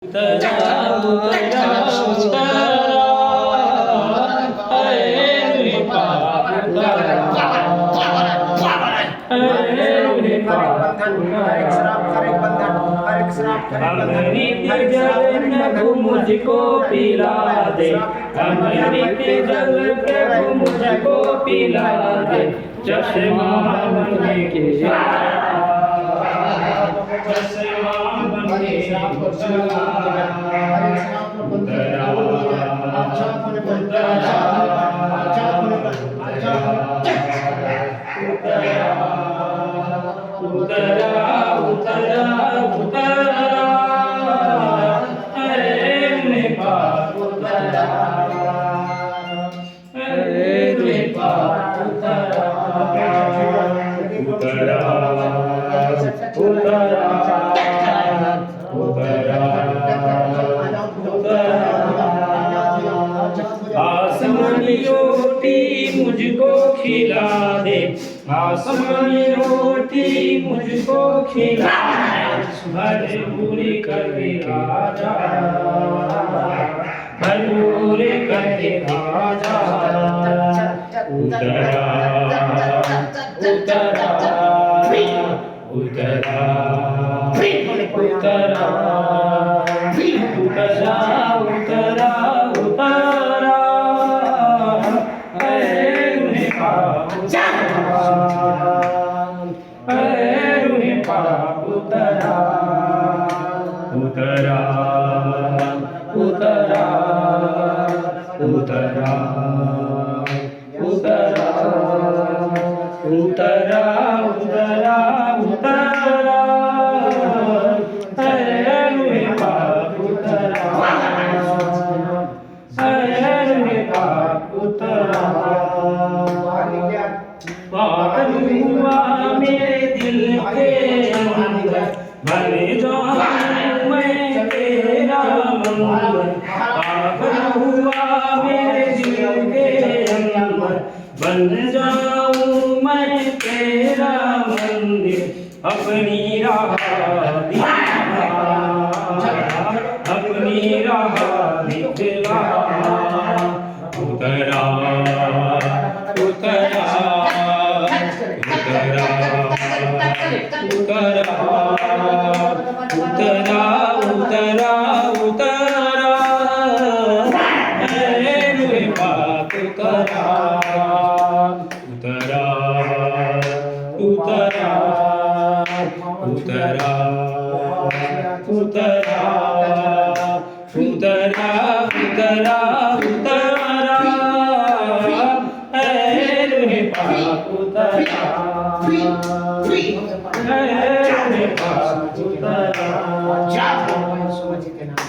उतरा उतरा उतरा हरे पाप अमृत जल प्रभु मुझको पिला दे, अमृत जल प्रभु मुझको पिला दे, चश्मा बनने के चश्मा बनने उतरा उतरा उतरा हरे पाप उतरा हरे पाप उतरा उतरा उतरा आसमानी रोटी मुझको खिला दे, आसमानी रोटी मुझको खिला दे, भले पूरी करके राजा, भले पूरी करके राजा, उतरा उतरा उतरा उतरा उतरा उतरा उतरा हरे पाप हरे पाप उतरा उतरा उतरा उतरा उतरा उतरा उतरा उतरा हरे पाप उतरा हरे पाप उतरा पागल हुआ मेरे दिल के अंदर, बन जाऊं मैं तेरा मंदिर, पागल हुआ मेरे दिल के अंदर, बन जाऊं मैं तेरा मंदिर, अपनी राह दिखला, अपनी राह दिखला, उतरा उतरा उतरा उतरा उतरा उतरा उतरा हरे पाप उतरा उतरा उतरा उतरा उतरा उतरा उतरा उतरा हरे पाप उतरा हरे पाप उतरा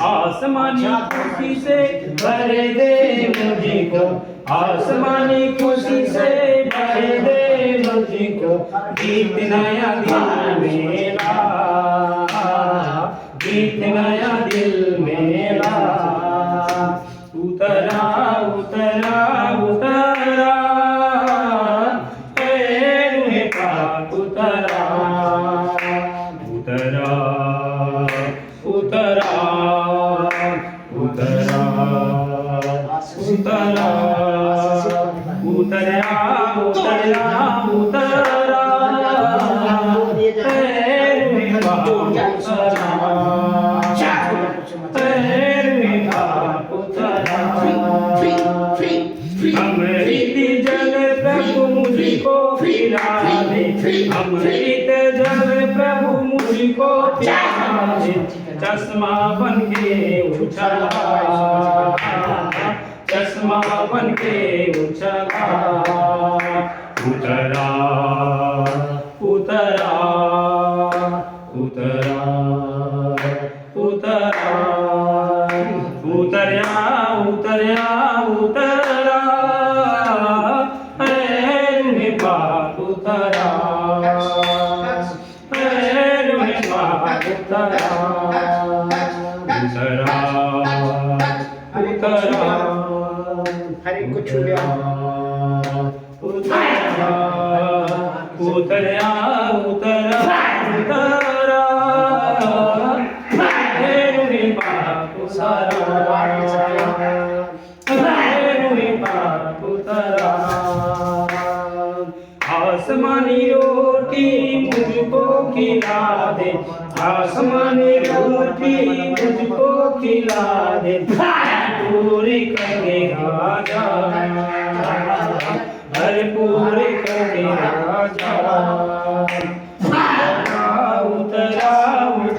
आसमानी खुशी से भर दे मुझको, आसमानी खुशी से भर दे मुझको, गीत नया दिल मेरा, गीत नया दिल मेरा, उतरा उतरा उतरा हरे पाप उतरा उतरा उतरा उतरा उतरा उतरा उतरा उतरा हरे पाप उतरा हरे पाप उतरा अमृत जल प्रभु मुझको पिला दे, अमृत जल प्रभु मुझको पिला दे, चश्मा बनके उछला, चश्मा बनके उछला, उतरा उतरा उतरा उतरा उतरा उतरा उतरा हरे पाप उतरा हरे पाप उतरा उतरा उतरा हरे को छू लिया उतरा उतरा उतरा उतरा हरे पाप उतरा मेरे पाप उतरा आसमानी रोटी मुझको खिला दे आसमानी रोटी मुझको खिला दे पूरी करके राजा हर पूरी करके राजा